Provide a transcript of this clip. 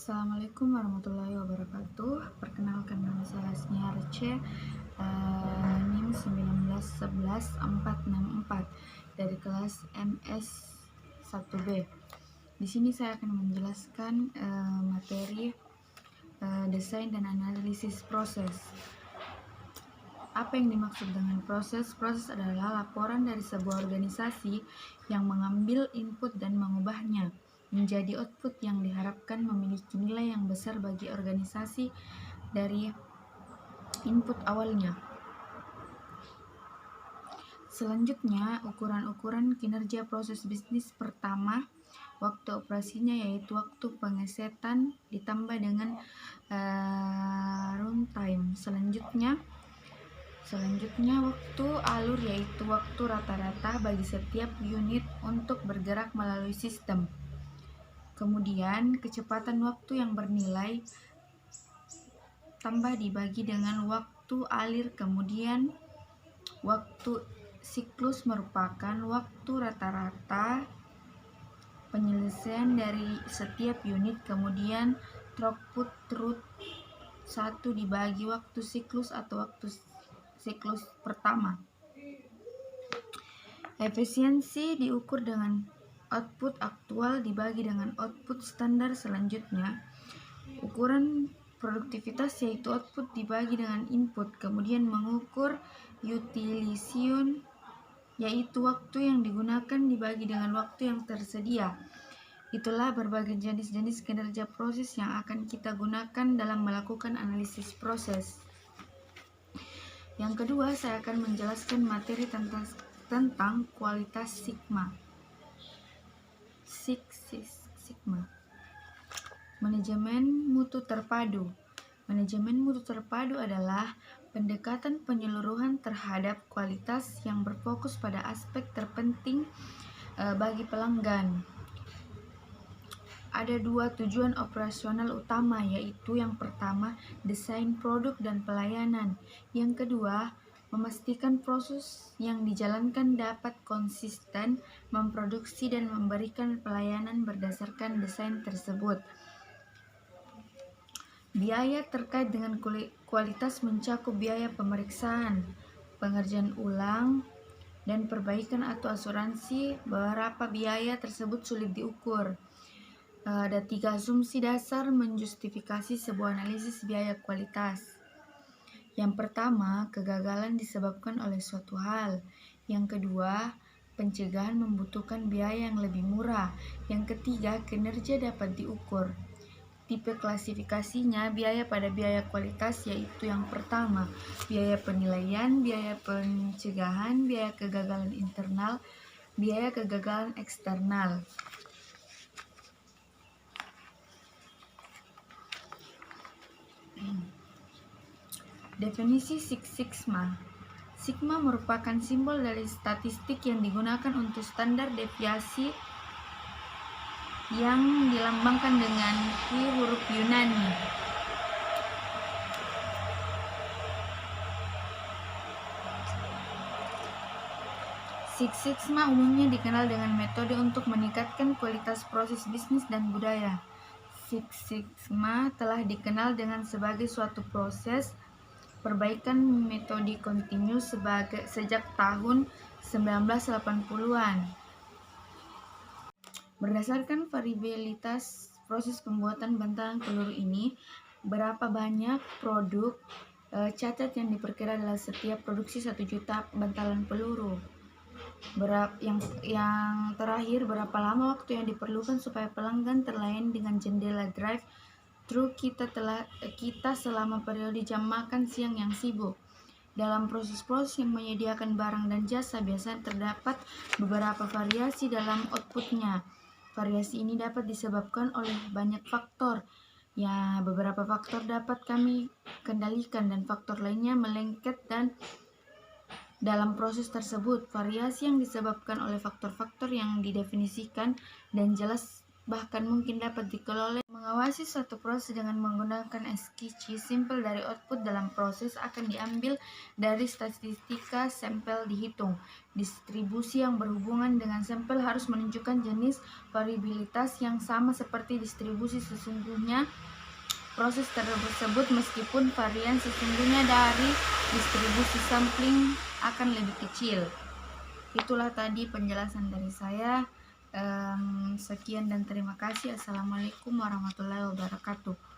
Assalamualaikum warahmatullahi wabarakatuh. Perkenalkan, nama saya Asnia Rece, NIM 1911464 dari kelas MS 1B. Di sini saya akan menjelaskan materi desain dan analisis proses. Apa yang dimaksud dengan proses? Proses adalah laporan dari sebuah organisasi yang mengambil input dan mengubahnya menjadi output yang diharapkan memiliki nilai yang besar bagi organisasi dari input awalnya. Selanjutnya, ukuran-ukuran kinerja proses bisnis. Pertama, waktu operasinya, yaitu waktu pengesetan ditambah dengan runtime. Selanjutnya waktu alur, yaitu waktu rata-rata bagi setiap unit untuk bergerak melalui sistem. Kemudian kecepatan waktu yang bernilai tambah dibagi dengan waktu alir. Kemudian waktu siklus merupakan waktu rata-rata penyelesaian dari setiap unit. Kemudian throughput root 1 dibagi waktu siklus atau waktu siklus pertama. Efisiensi diukur dengan output aktual dibagi dengan output standar. Selanjutnya, ukuran produktivitas, yaitu output dibagi dengan input. Kemudian mengukur utilization, yaitu waktu yang digunakan dibagi dengan waktu yang tersedia. Itulah berbagai jenis-jenis kinerja proses yang akan kita gunakan dalam melakukan analisis proses. Yang kedua, saya akan menjelaskan materi tentang kualitas Sigma. Sigma. Manajemen mutu terpadu. Manajemen mutu terpadu adalah pendekatan penyeluruhan terhadap kualitas yang berfokus pada aspek terpenting bagi pelanggan. Ada dua tujuan operasional utama, yaitu yang pertama, desain produk dan pelayanan. Yang kedua, memastikan proses yang dijalankan dapat konsisten memproduksi dan memberikan pelayanan berdasarkan desain tersebut. Biaya terkait dengan kualitas mencakup biaya pemeriksaan, pengerjaan ulang, dan perbaikan atau asuransi. Beberapa biaya tersebut sulit diukur. Ada 3 asumsi dasar menjustifikasi sebuah analisis biaya kualitas. Yang pertama, kegagalan disebabkan oleh suatu hal. Yang kedua, pencegahan membutuhkan biaya yang lebih murah. Yang ketiga, kinerja dapat diukur. Tipe klasifikasinya biaya pada biaya kualitas, yaitu yang pertama, biaya penilaian, biaya pencegahan, biaya kegagalan internal, biaya kegagalan eksternal. Definisi Six Sigma. Sigma merupakan simbol dari statistik yang digunakan untuk standar deviasi yang dilambangkan dengan huruf Yunani. Six Sigma umumnya dikenal dengan metode untuk meningkatkan kualitas proses bisnis dan budaya. Six Sigma telah dikenal dengan sebagai suatu proses perbaikan metode kontinu sejak tahun 1980-an. Berdasarkan variabilitas proses pembuatan bantalan peluru ini, berapa banyak produk cacat yang diperkira adalah setiap produksi 1 juta bantalan peluru. Yang terakhir, berapa lama waktu yang diperlukan supaya pelanggan terlayani dengan jendela drive-thru kita selama periode jam makan siang yang sibuk. Dalam proses-proses yang menyediakan barang dan jasa, biasanya terdapat beberapa variasi dalam outputnya. Variasi ini dapat disebabkan oleh banyak faktor. Ya, beberapa faktor dapat kami kendalikan dan faktor lainnya melengket dan dalam proses tersebut. Variasi yang disebabkan oleh faktor-faktor yang didefinisikan dan jelas bahkan mungkin dapat dikelola. Mengawasi suatu proses dengan menggunakan SKC simpel dari output dalam proses akan diambil dari statistika sampel dihitung. Distribusi yang berhubungan dengan sampel harus menunjukkan jenis variabilitas yang sama seperti distribusi sesungguhnya proses tersebut, meskipun varian sesungguhnya dari distribusi sampling akan lebih kecil. Itulah tadi penjelasan dari saya. Sekian dan terima kasih. Assalamualaikum warahmatullahi wabarakatuh.